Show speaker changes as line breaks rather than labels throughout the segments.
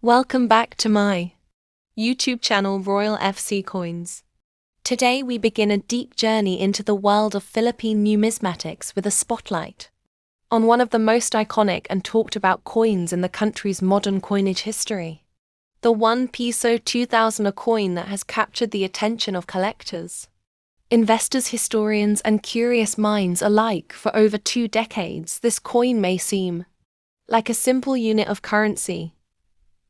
Welcome back to my YouTube channel Royal FC Coins. Today we begin a deep journey into the world of Philippine numismatics with a spotlight on one of the most iconic and talked about coins in the country's modern coinage history. The 1 PISO 2000, a coin that has captured the attention of collectors, investors, historians, and curious minds alike for over 2 decades. This coin may seem like a simple unit of currency,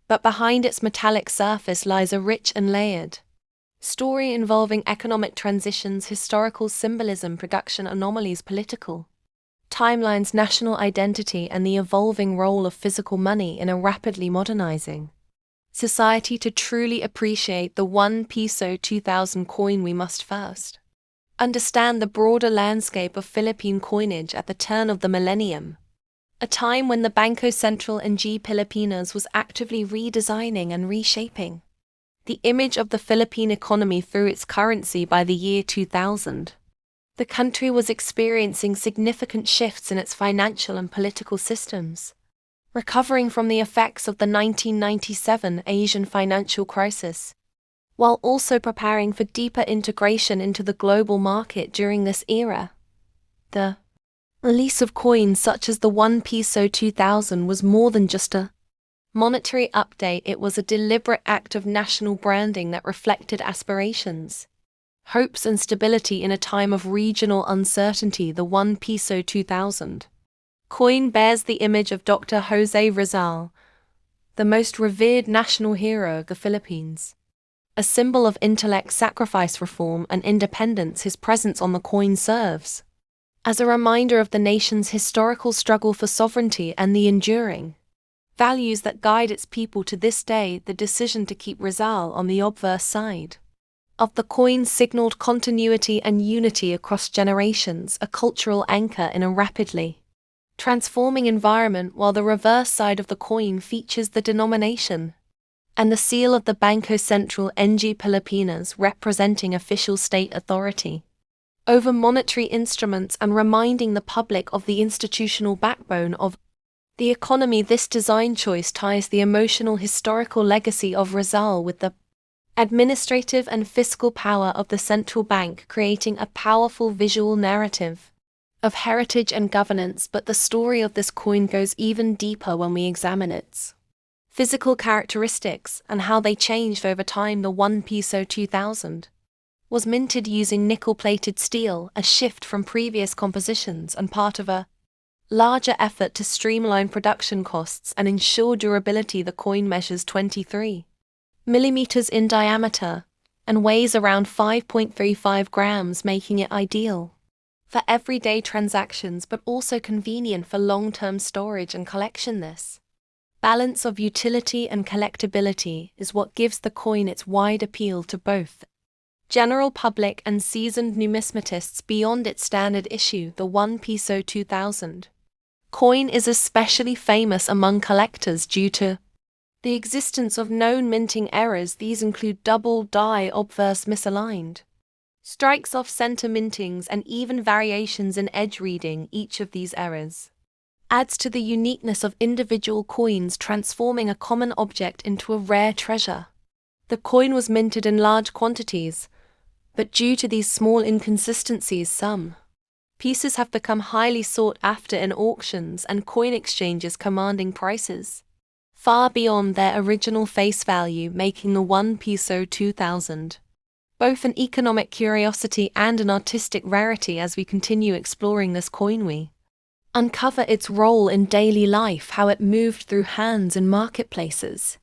but behind its metallic surface lies a rich and layered story involving economic transitions, historical symbolism, production anomalies, political timelines, national identity, and the evolving role of physical money in a rapidly modernizing society. To truly appreciate the 1 PISO 2000 coin, we must first understand the broader landscape of Philippine coinage at the turn of the millennium, a time when the Bangko Sentral ng Pilipinas was actively redesigning and reshaping the image of the Philippine economy through its currency. By the year 2000, the country was experiencing significant shifts in its financial and political systems, recovering from the effects of the 1997 Asian financial crisis, while also preparing for deeper integration into the global market. During this era, the release of coins such as the 1 PISO 2000 was more than just a monetary update. It was a deliberate act of national branding that reflected aspirations, hopes, and stability in a time of regional uncertainty. The 1 PISO 2000 coin bears the image of Dr. Jose Rizal, the most revered national hero of the Philippines. A symbol of intellect, sacrifice, reform, and independence, his presence on the coin serves as a reminder of the nation's historical struggle for sovereignty and the enduring values that guide its people to this day. The decision to keep Rizal on the obverse side of the coin signaled continuity and unity across generations, a cultural anchor in a rapidly transforming environment, while the reverse side of the coin features the denomination and the seal of the Bangko Sentral ng Pilipinas, representing official state authority over monetary instruments and reminding the public of the institutional backbone of the economy. This design choice ties the emotional historical legacy of Rizal with the administrative and fiscal power of the central bank, creating a powerful visual narrative of heritage and governance. But the story of this coin goes even deeper when we examine its physical characteristics and how they changed over time. The 1 PISO 2000 was minted using nickel-plated steel, a shift from previous compositions and part of a larger effort to streamline production costs and ensure durability. The coin measures 23 millimeters in diameter and weighs around 5.35 grams, making it ideal for everyday transactions but also convenient for long-term storage and collection. This balance of utility and collectability is what gives the coin its wide appeal to both general public and seasoned numismatists. Beyond its standard issue, the 1 PISO 2000 coin is especially famous among collectors due to the existence of known minting errors. These include double die, obverse, misaligned strikes, off-center mintings, and even variations in edge reading. Each of these errors adds to the uniqueness of individual coins, transforming a common object into a rare treasure. The coin was minted in large quantities, but due to these small inconsistencies, some pieces have become highly sought after in auctions and coin exchanges, commanding prices far beyond their original face value, making the 1 PISO 2000 both an economic curiosity and an artistic rarity. As we continue exploring this coin, we uncover its role in daily life, how it moved through hands in marketplaces,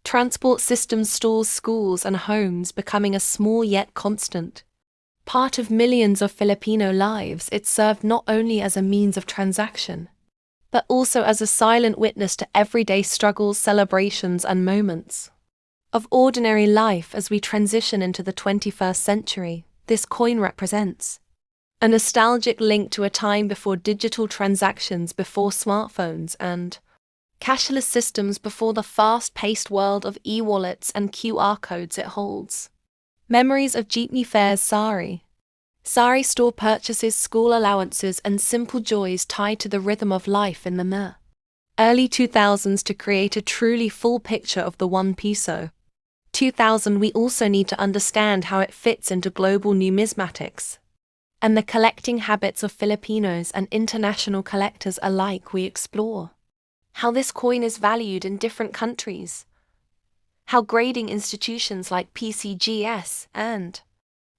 transport systems, stores, schools, and homes, becoming a small yet constant part of millions of Filipino lives. It served not only as a means of transaction, but also as a silent witness to everyday struggles, celebrations, and moments of ordinary life. As we transition into the 21st century, this coin represents a nostalgic link to a time before digital transactions, before smartphones and cashless systems, before the fast-paced world of e-wallets and QR codes. It holds memories of jeepney fares, sari store purchases, school allowances, and simple joys tied to the rhythm of life in the early 2000s to create a truly full picture of the 1 peso. 2000 we also need to understand how it fits into global numismatics and the collecting habits of Filipinos and international collectors alike. We explore how this coin is valued in different countries, how grading institutions like PCGS and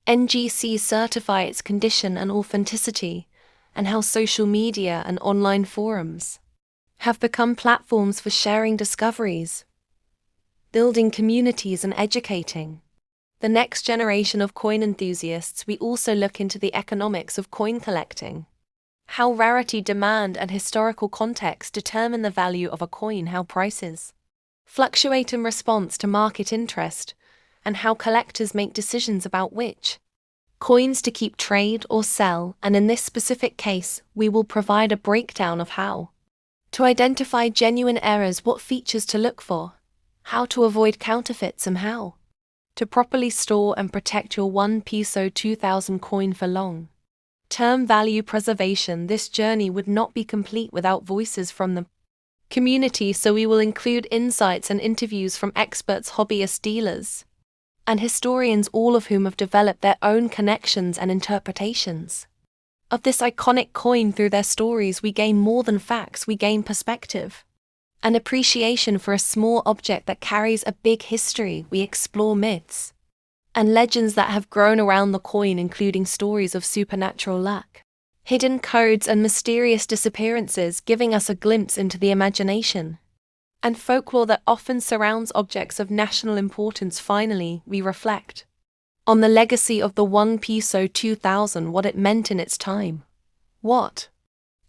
NGC certify its condition and authenticity, and how social media and online forums have become platforms for sharing discoveries, building communities and educating the next generation of coin enthusiasts. We also look into the economics of coin collecting, how rarity, demand, and historical context determine the value of a coin, how prices fluctuate in response to market interest, and how collectors make decisions about which coins to keep, trade, or sell. And in this specific case, we will provide a breakdown of how to identify genuine errors, what features to look for, how to avoid counterfeits, and how to properly store and protect your 1 peso 2000 coin for long-term value preservation. This journey would not be complete without voices from the community, so we will include insights and interviews from experts, hobbyists, dealers, and historians, all of whom have developed their own connections and interpretations of this iconic coin. Through their stories, we gain more than facts, we gain perspective and appreciation for a small object that carries a big history. We explore myths and legends that have grown around the coin, including stories of supernatural luck, hidden codes, and mysterious disappearances, giving us a glimpse into the imagination and folklore that often surrounds objects of national importance. Finally, we reflect on the legacy of the 1 peso 2000, what it meant in its time, what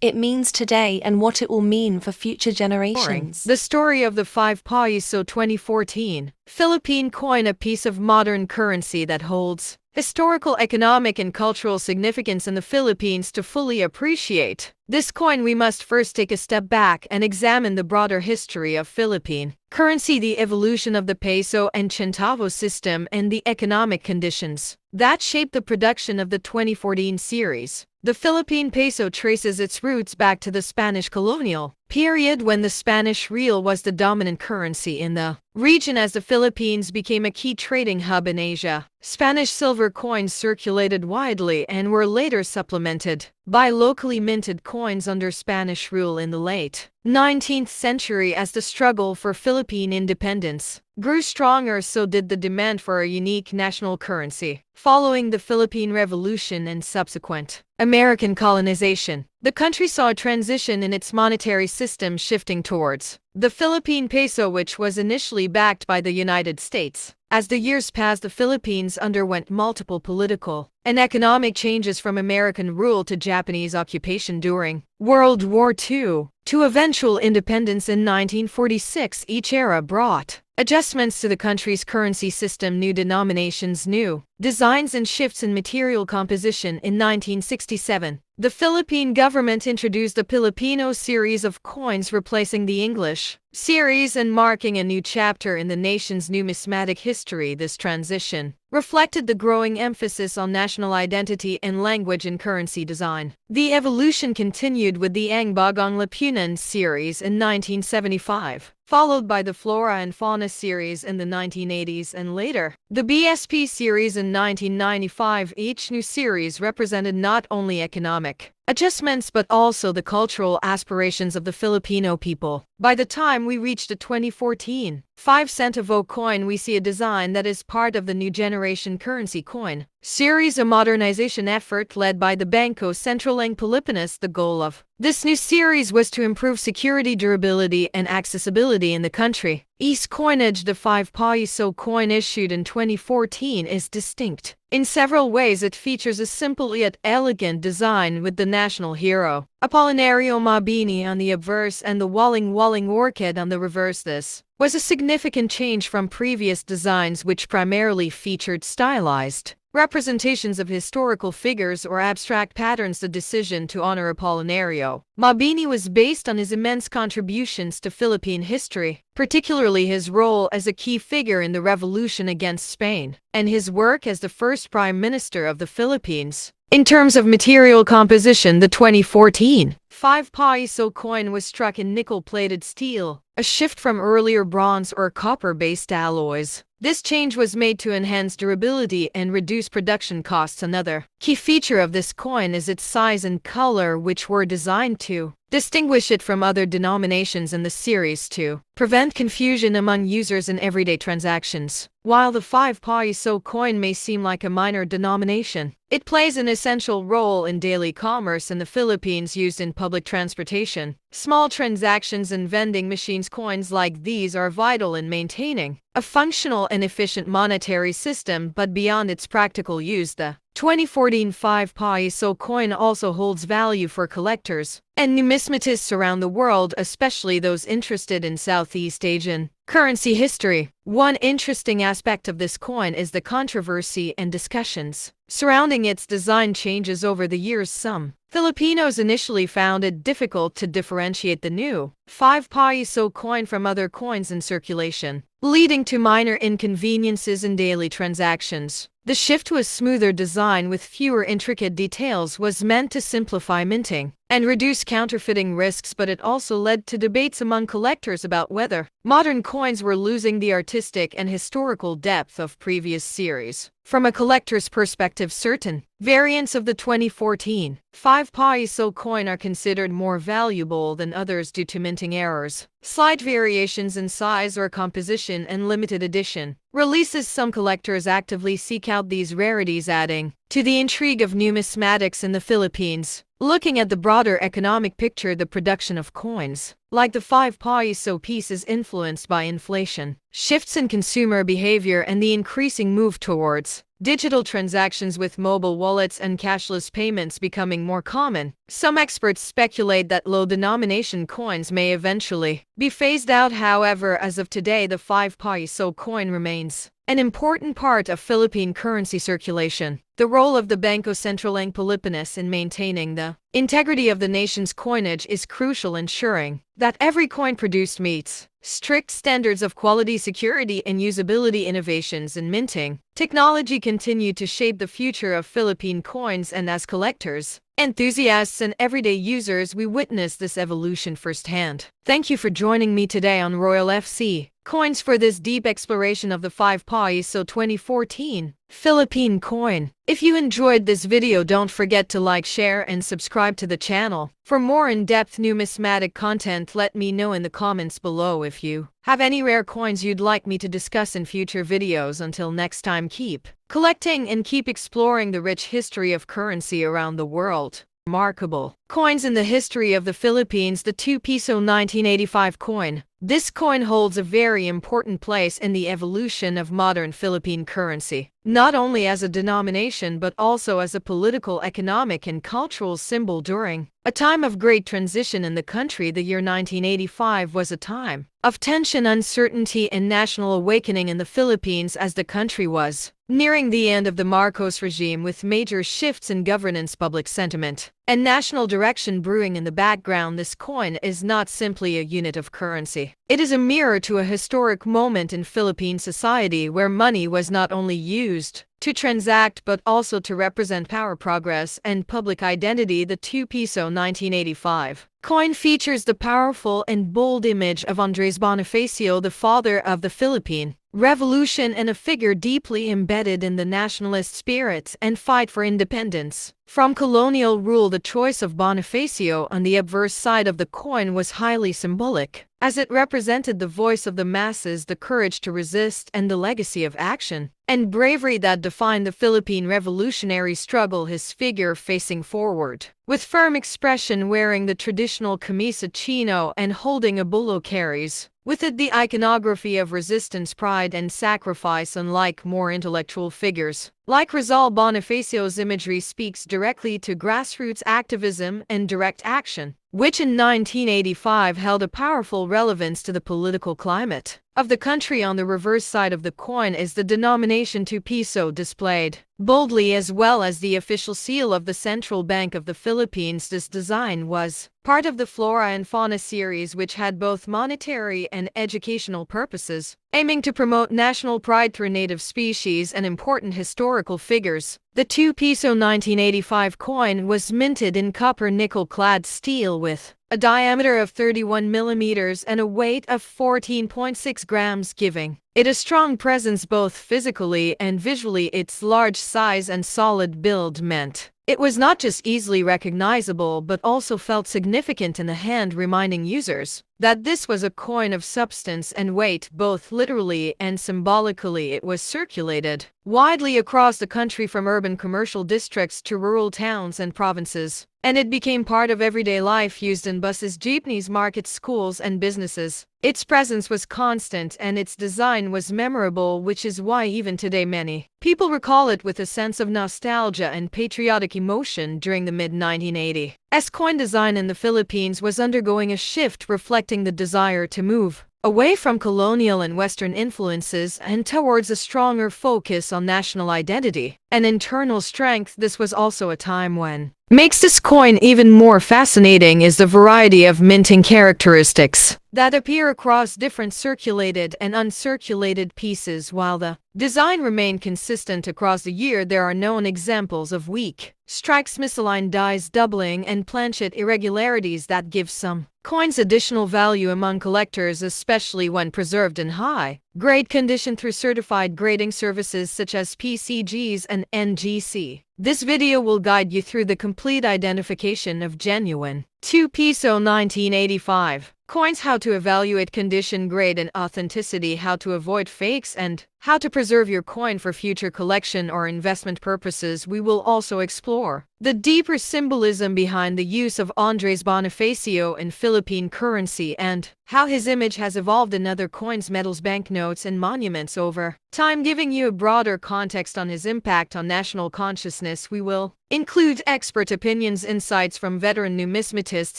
it means today, and what it will mean for future generations.
The story of the 5 PISO 2014 Philippine coin, a piece of modern currency that holds historical, economic, and cultural significance in the Philippines. To fully appreciate this coin, we must first take a step back and examine the broader history of Philippine currency, the evolution of the peso and centavo system, and the economic conditions that shaped the production of the 2014 series. The Philippine peso traces its roots back to the Spanish colonial period, when the Spanish real was the dominant currency in the region. As the Philippines became a key trading hub in Asia, Spanish silver coins circulated widely and were later supplemented by locally minted coins under Spanish rule in the late 19th century. As the struggle for Philippine independence grew stronger, so did the demand for a unique national currency. Following the Philippine Revolution and subsequent American colonization, the country saw a transition in its monetary system, shifting towards the Philippine peso, which was initially backed by the United States. As the years passed, the Philippines underwent multiple political and economic changes, from American rule to Japanese occupation during World War II, to eventual independence in 1946. Each era brought adjustments to the country's currency system, new denominations, new designs, and shifts in material composition. In 1967, the Philippine government introduced the Filipino series of coins, replacing the English series and marking a new chapter in the nation's numismatic history. This transition reflected the growing emphasis on national identity and language in currency design. The evolution continued with the Ang Bagong Lipunan series in 1975, followed by the Flora and Fauna series in the 1980s, and later the BSP series in 1995. Each new series represented not only economic adjustments but also the cultural aspirations of the Filipino people. By the time we reached the 2014 5 centavo coin, we see a design that is part of the new generation currency coin series, a modernization effort led by the Bangko Sentro ng Pilipinas. The goal of this new series was to improve security, durability, and accessibility in the country. East coinage, the 5 peso coin issued in 2014, is distinct in several ways. It features a simple yet elegant design with the national hero Apolinario Mabini on the obverse and the Waling Waling orchid on the reverse. This was a significant change from previous designs, which primarily featured stylized representations of historical figures or abstract patterns. The decision to honor Apolinario Mabini was based on his immense contributions to Philippine history, particularly his role as a key figure in the revolution against Spain, and his work as the first Prime Minister of the Philippines. In terms of material composition, the 2014 5 PISO coin was struck in nickel-plated steel, a shift from earlier bronze or copper-based alloys. This change was made to enhance durability and reduce production costs. Another key feature of this coin is its size and color, which were designed to distinguish it from other denominations in the series to prevent confusion among users in everyday transactions. While the 5 PISO coin may seem like a minor denomination, it plays an essential role in daily commerce in the Philippines, used in public transportation, small transactions, and vending machines. Coins like these are vital in maintaining a functional and efficient monetary system, but beyond its practical use, the 2014 5 PISO coin also holds value for collectors and numismatists around the world, especially those interested in Southeast Asian currency history. One interesting aspect of this coin is the controversy and discussions surrounding its design changes over the years. Some Filipinos initially found it difficult to differentiate the new 5 PISO coin from other coins in circulation, leading to minor inconveniences in daily transactions. The shift to a smoother design with fewer intricate details was meant to simplify minting and reduce counterfeiting risks, but it also led to debates among collectors about whether modern coins were losing the artistic and historical depth of previous series. From a collector's perspective, certain variants of the 2014 5 PISO coin are considered more valuable than others due to minting errors, slight variations in size or composition, and limited edition releases. Some collectors actively seek out these rarities, adding to the intrigue of numismatics in the Philippines. Looking at the broader economic picture, the production of coins like the 5 PISO piece is influenced by inflation, shifts in consumer behavior, and the increasing move towards digital transactions, with mobile wallets and cashless payments becoming more common. Some experts speculate that low-denomination coins may eventually be phased out. However, as of today, the 5 PISO coin remains an important part of Philippine currency circulation. The role of the Bangko Sentral ng Pilipinas in maintaining the integrity of the nation's coinage is crucial, ensuring that every coin produced meets strict standards of quality, security, and usability. Innovations in minting technology continue to shape the future of Philippine coins, and as collectors, enthusiasts, and everyday users, we witness this evolution firsthand. Thank you for joining me today on Royal FC Coins for this deep exploration of the 5 PISO 2014 Philippine coin. If you enjoyed this video, don't forget to like, share, and subscribe to the channel. For more in-depth numismatic content, let me know in the comments below. If you have any rare coins you'd like me to discuss in future videos. Until next time, keep collecting and keep exploring the rich history of currency around the world. Remarkable coins in the history of the Philippines. The 2 PISO 1985 coin. This coin holds a very important place in the evolution of modern Philippine currency, not only as a denomination but also as a political, economic, and cultural symbol. During a time of great transition in the country, the year 1985 was a time of tension, uncertainty, and national awakening in the Philippines, as the country was nearing the end of the Marcos regime, with major shifts in governance, public sentiment, and national direction brewing in the background. This coin is not simply a unit of currency. It is a mirror to a historic moment in Philippine society where money was not only used to transact but also to represent power, progress, and public identity. The 2 PISO 1985 coin features the powerful and bold image of Andres Bonifacio, the father of the Philippine Revolution, and a figure deeply embedded in the nationalist spirit and fight for independence from colonial rule. The choice of Bonifacio on the obverse side of the coin was highly symbolic, as it represented the voice of the masses, the courage to resist, and the legacy of action and bravery that defined the Philippine revolutionary struggle. His figure facing forward, with firm expression, wearing the traditional camisa chino and holding a bulo, carries with it the iconography of resistance, pride, and sacrifice. Unlike more intellectual figures like Rizal, Bonifacio's imagery speaks directly to grassroots activism and direct action, which in 1985 held a powerful relevance to the political climate of the country. On the reverse side of the coin is the denomination 2 PISO displayed boldly, as well as the official seal of the Central Bank of the Philippines. This design was part of the Flora and Fauna series, which had both monetary and educational purposes. aiming to promote national pride through native species and important historical figures. The 2 peso 1985 coin was minted in copper nickel-clad steel with a diameter of 31 millimeters and a weight of 14.6 grams, giving it a strong presence both physically and visually. Its large size and solid build meant it was not just easily recognizable but also felt significant in the hand, reminding users that this was a coin of substance and weight, both literally and symbolically. It was circulated widely across the country, from urban commercial districts to rural towns and provinces, and it became part of everyday life, used in buses, jeepneys, markets, schools, and businesses. Its presence was constant and its design was memorable, which is why even today many people recall it with a sense of nostalgia and patriotic emotion. During the mid-1980s, coin design in the Philippines was undergoing a shift, reflecting the desire to move away from colonial and Western influences and towards a stronger focus on national identity and internal strength. This was also a time when makes this coin even more fascinating is the variety of minting characteristics that appear across different circulated and uncirculated pieces. While the design remained consistent across the year, there are known examples of weak strikes, misaligned dies, doubling, and planchet irregularities that give some coins additional value among collectors, especially when preserved in high-grade condition through certified grading services such as PCGs and NGC. This video will guide you through the complete identification of genuine 2 peso 1985 coins, how to evaluate condition, grade, and authenticity, how to avoid fakes, and how to preserve your coin for future collection or investment purposes. We will also explore the deeper symbolism behind the use of Andres Bonifacio in Philippine currency and how his image has evolved in other coins, metals, banknotes, and monuments over time, giving you a broader context on his impact on national consciousness. We will include expert opinions, insights from veteran numismatists,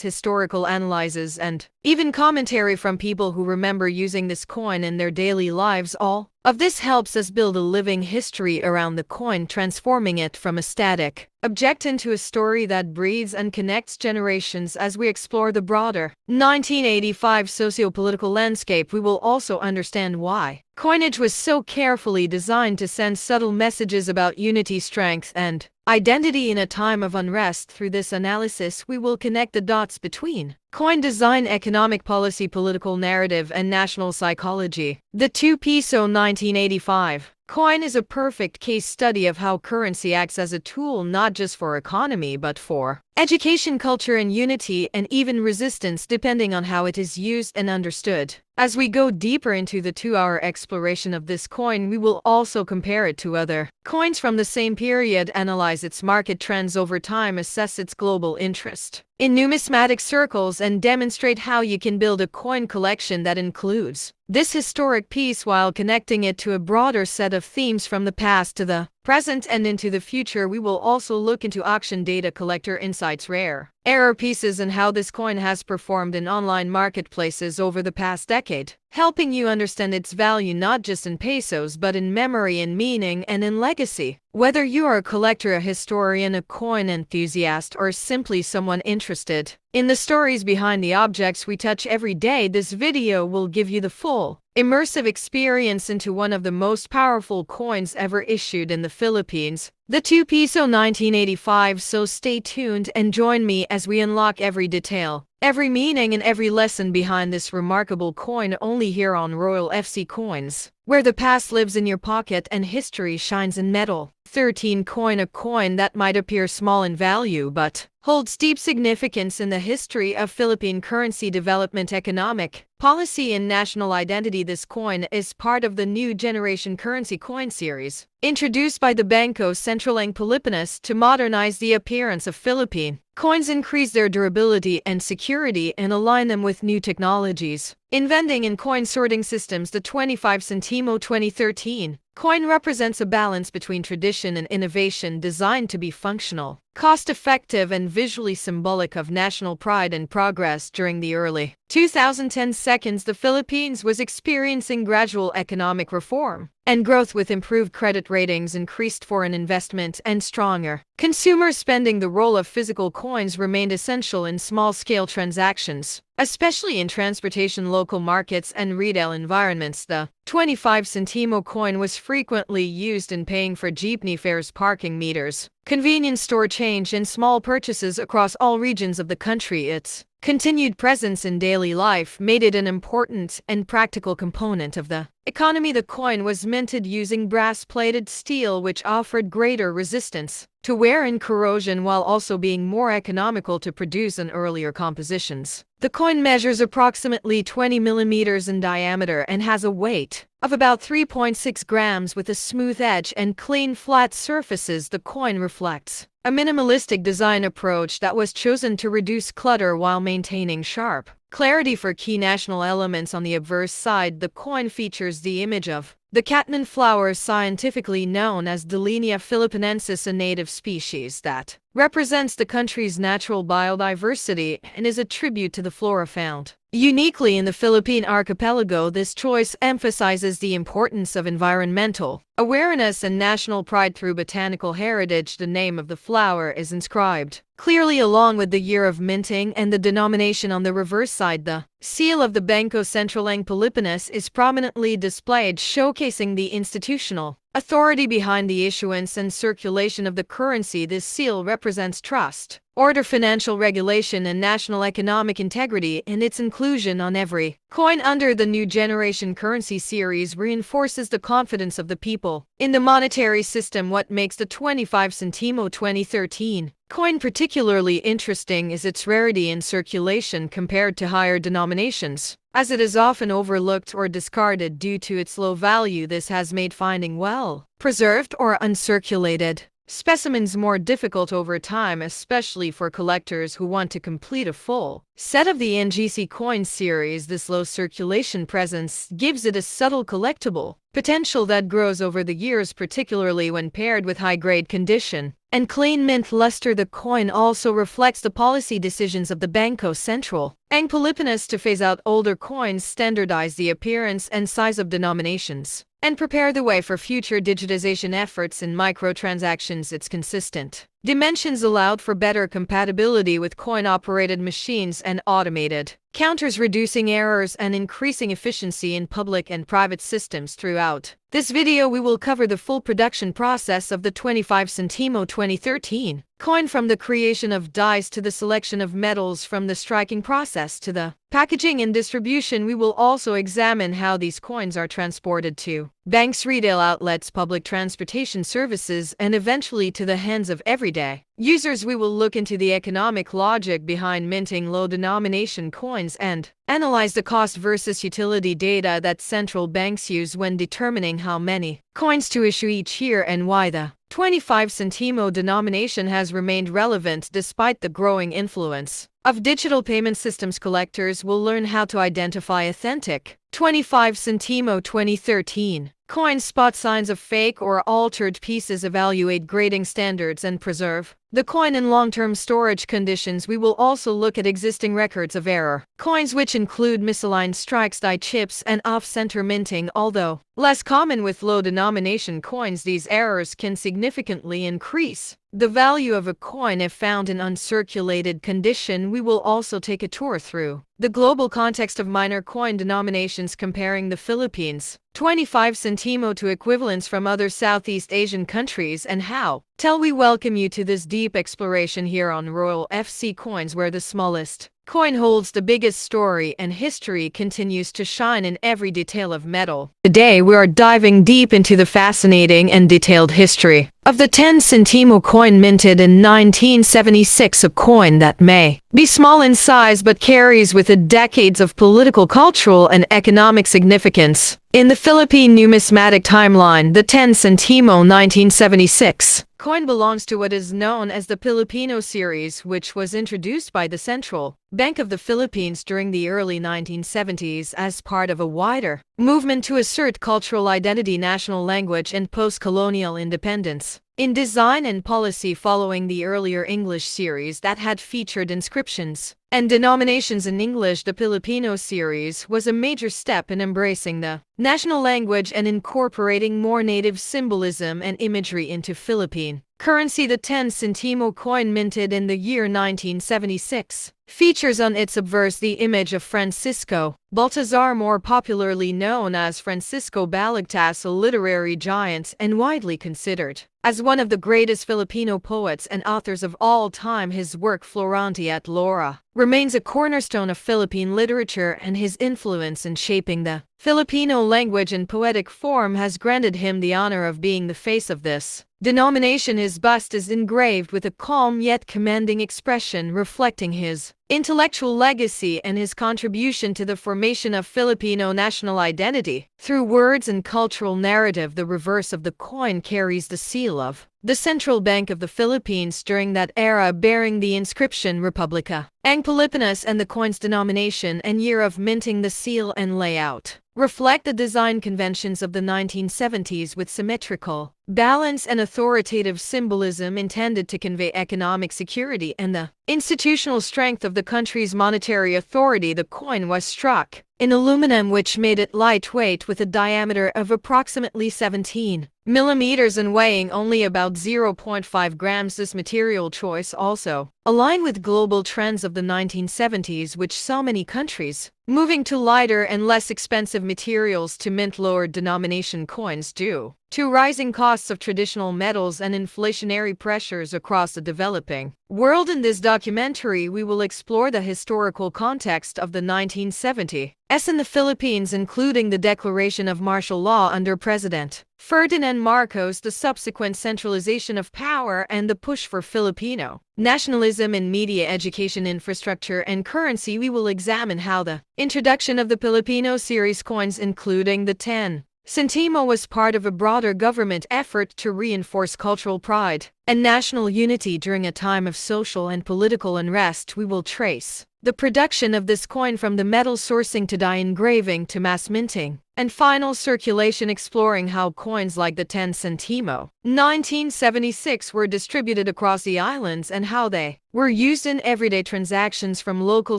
historical analyses, and even commentary from people who remember using this coin in their daily lives. All of this helps us build a living history around the coin, transforming it from a static object into a story that breathes and connects generations. As we explore the broader 1985 socio-political landscape, we will also understand why coinage was so carefully designed to send subtle messages about unity, strength, and identity in a time of unrest. Through this analysis, we will connect the dots between coin design, economic policy, political narrative, and national psychology. The 2 peso 1985 coin is a perfect case study of how currency acts as a tool not just for economy but for education, culture, and unity, and even resistance, depending on how it is used and understood. As we go deeper into the 2-hour exploration of this coin, we will also compare it to other coins from the same period, analyze its market trends over time, assess its global interest in numismatic circles, and demonstrate how you can build a coin collection that includes this historic piece while connecting it to a broader set of themes from the past to the present and into the future. We will also look into auction data, collector insights, rare error pieces, and how this coin has performed in online marketplaces over the past decade, helping you understand its value not just in pesos but in memory, in meaning, and in legacy. Whether you are a collector, a historian, a coin enthusiast, or simply someone interested in the stories behind the objects we touch every day, this video will give you the full immersive experience into one of the most powerful coins ever issued in the Philippines, the 2 peso 1985. So stay tuned and join me as we unlock every detail, every meaning, and every lesson behind this remarkable coin, only here on Royal FC Coins, where the past lives in your pocket and history shines in metal. 13 coin, a coin that might appear small in value but holds deep significance in the history of Philippine currency development, economic policy, and national identity. This coin is part of the new generation currency coin series, introduced by the Bangko Sentral ng Pilipinas to modernize the appearance of Philippine coins, increase their durability and security, and align them with new technologies in vending and coin sorting systems. The 25 Sentimo 2013 coin represents a balance between tradition and innovation, designed to be functional, cost-effective, and visually symbolic of national pride and progress. During the early 2010s, the Philippines was experiencing gradual economic reform and growth with improved credit ratings, increased foreign investment, and stronger consumer spending. The role of physical coins remained essential in small-scale transactions, especially in transportation, local markets, and retail environments. The 25 Sentimo coin was frequently used in paying for jeepney fares, parking meters, convenience store change, and small purchases across all regions of the country. Its continued presence in daily life made it an important and practical component of the economy. The coin was minted using brass-plated steel, which offered greater resistance to wear and corrosion while also being more economical to produce than earlier compositions. The coin measures approximately 20 millimeters in diameter and has a weight of about 3.6 grams with a smooth edge and clean, flat surfaces. The coin reflects a minimalistic design approach that was chosen to reduce clutter while maintaining sharp clarity for key national elements. On the obverse side, the coin features the image of the catman flower, scientifically known as Delinia philippinensis, a native species that represents the country's natural biodiversity and is a tribute to the flora found uniquely in the Philippine archipelago. This choice emphasizes the importance of environmental awareness and national pride through botanical heritage. The name of the flower is inscribed clearly along with the year of minting and the denomination. On the reverse side, the seal of the Bangko Sentral ng Pilipinas is prominently displayed, showcasing the institutional authority behind the issuance and circulation of the currency. This seal represents trust, order, financial regulation, and national economic integrity, and its inclusion on every coin under the new generation currency series reinforces the confidence of the people in the monetary system. What makes the 25 Sentimo 2013 coin particularly interesting is its rarity in circulation compared to higher denominations, as it is often overlooked or discarded due to its low value. This has made finding well preserved or uncirculated specimens more difficult over time, especially for collectors who want to complete a full set of the NGC coin series. This low circulation presence gives it a subtle collectible potential that grows over the years, particularly when paired with high-grade condition and clean mint luster. The coin also reflects the policy decisions of the Bangko Sentral ng Pilipinas to phase out older coins, standardize the appearance and size of denominations, and prepare the way for future digitization efforts in microtransactions. Its consistent dimensions allowed for better compatibility with coin-operated machines and automated counters, reducing errors and increasing efficiency in public and private systems. Throughout this video, we will cover the full production process of the 25 Sentimo 2013 coin, from the creation of dies to the selection of metals, from the striking process to the packaging and distribution. We will also examine how these coins are transported to banks, retail outlets, public transportation services, and eventually to the hands of everyday users. We will look into the economic logic behind minting low-denomination coins and analyze the cost versus utility data that central banks use when determining how many coins to issue each year, and why the 25 Sentimo denomination has remained relevant despite the growing influence of digital payment systems. Collectors will learn how to identify authentic 25 Sentimo 2013 coins, spot signs of fake or altered pieces, evaluate grading standards, and preserve the coin in long-term storage conditions. We will also look at existing records of error coins, which include misaligned strikes, die chips, and off-center minting. Although less common with low-denomination coins, these errors can significantly increase the value of a coin if found in uncirculated condition. We will also take a tour through the global context of minor coin denominations, comparing the Philippines 25 Sentimo to equivalents from other Southeast Asian countries, and how we welcome you to this deep exploration here on Royal FC Coins, where the smallest coin holds the biggest story and history continues to shine in every detail of metal. Today we are diving deep into the fascinating and detailed history of the 10 Sentimo coin minted in 1976, a coin that may be small in size but carries with it decades of political, cultural, and economic significance. In the Philippine numismatic timeline, the 10 Sentimo 1976 coin belongs to what is known as the Filipino series, which was introduced by the Central Bank of the Philippines during the early 1970s as part of a wider movement to assert cultural identity, national language, and post-colonial independence. In design and policy, following the earlier English series that had featured inscriptions and denominations in English, the Filipino series was a major step in embracing the national language and incorporating more native symbolism and imagery into Philippine currency. The 10 Sentimo coin, minted in the year 1976, features on its obverse the image of Francisco Baltazar, more popularly known as Francisco Balagtas, a literary giant and widely considered as one of the greatest Filipino poets and authors of all time. His work Florante at Laura remains a cornerstone of Philippine literature, and his influence in shaping the Filipino language and poetic form has granted him the honor of being the face of this denomination. His bust is engraved with a calm yet commanding expression, reflecting his intellectual legacy and his contribution to the formation of Filipino national identity. Through words and cultural narrative, the reverse of the coin carries the seal of the Central Bank of the Philippines during that era, bearing the inscription Republika ang Pilipinas, and the coin's denomination and year of minting. The seal and layout reflect the design conventions of the 1970s with symmetrical balance and authoritative symbolism intended to convey economic security and the institutional strength of the country's monetary authority. The coin was struck in aluminum, which made it lightweight, with a diameter of approximately 17 millimeters and weighing only about 0.5 grams. This material choice also aligned with global trends of the 1970s, which saw many countries moving to lighter and less expensive materials to mint lower denomination coins due to rising costs of traditional metals and inflationary pressures across the developing world. In this documentary, we will explore the historical context of the 1970s in the Philippines, including the declaration of martial law under President Ferdinand Marcos, the subsequent centralization of power, and the push for Filipino nationalism in media, education, infrastructure, and currency. We will examine how the introduction of the Filipino series coins, including the 10 Sentimo, was part of a broader government effort to reinforce cultural pride and national unity during a time of social and political unrest. We will trace the production of this coin from the metal sourcing to die engraving to mass minting and final circulation, exploring how coins like the 10 Sentimo 1976 were distributed across the islands and how they were used in everyday transactions, from local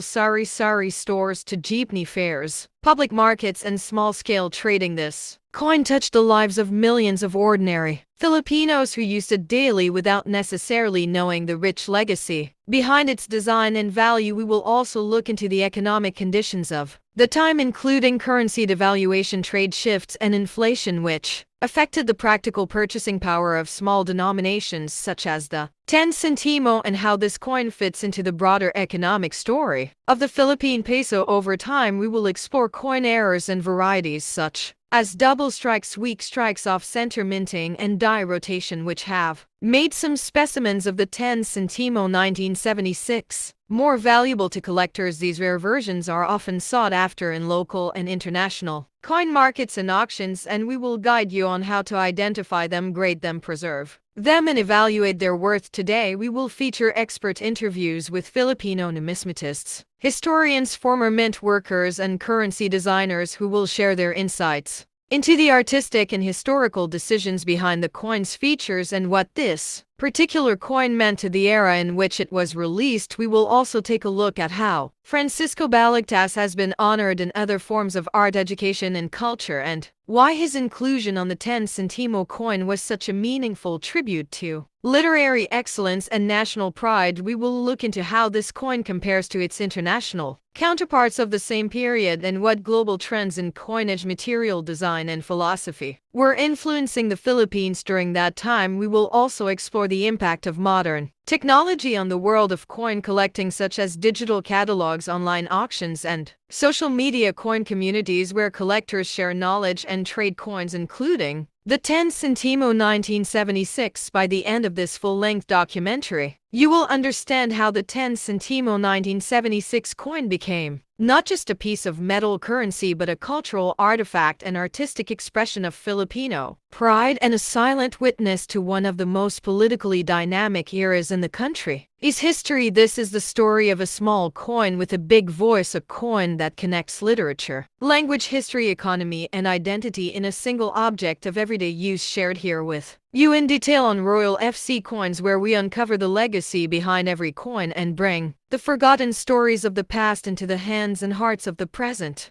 sari-sari stores to jeepney fares, public markets, and small-scale trading. This coin touched the lives of millions of ordinary Filipinos who used it daily without necessarily knowing the rich legacy behind its design and value. We will also look into the economic conditions of the time, including currency devaluation, trade shifts, and inflation, which affected the practical purchasing power of small denominations such as the 10 Sentimo, and how this coin fits into the broader economic story of the Philippine peso. Over time, we will explore coin errors and varieties such as double strikes, weak strikes, off-center minting, and die rotation, which have made some specimens of the 10 Sentimo 1976 more valuable to collectors. These rare versions are often sought after in local and international coin markets and auctions, and we will guide you on how to identify them, grade them, preserve them, and evaluate their worth. Today, we will feature expert interviews with Filipino numismatists, historians, former mint workers, and currency designers who will share their insights into the artistic and historical decisions behind the coin's features and what this particular coin meant to the era in which it was released. We will also take a look at how Francisco Balagtas has been honored in other forms of art, education, and culture, and why his inclusion on the 10 Sentimo coin was such a meaningful tribute to literary excellence and national pride. We will look into how this coin compares to its international counterparts of the same period, and what global trends in coinage, material design, and philosophy were influencing the Philippines during that time. We will also explore the impact of modern technology on the world of coin collecting, such as digital catalogs, online auctions, and social media coin communities where collectors share knowledge and trade coins, including the 10 Sentimo 1976. By the end of this full-length documentary, you will understand how the 10 Sentimo 1976 coin became not just a piece of metal currency, but a cultural artifact and artistic expression of Filipino pride, and a silent witness to one of the most politically dynamic eras in the country. Is history. This is the story of a small coin with a big voice, a coin that connects literature, language, history, economy, and identity in a single object of everyday use shared here with you in detail on Royal FC Coins, where we uncover the legacy behind every coin and bring the forgotten stories of the past into the hands and hearts of the present.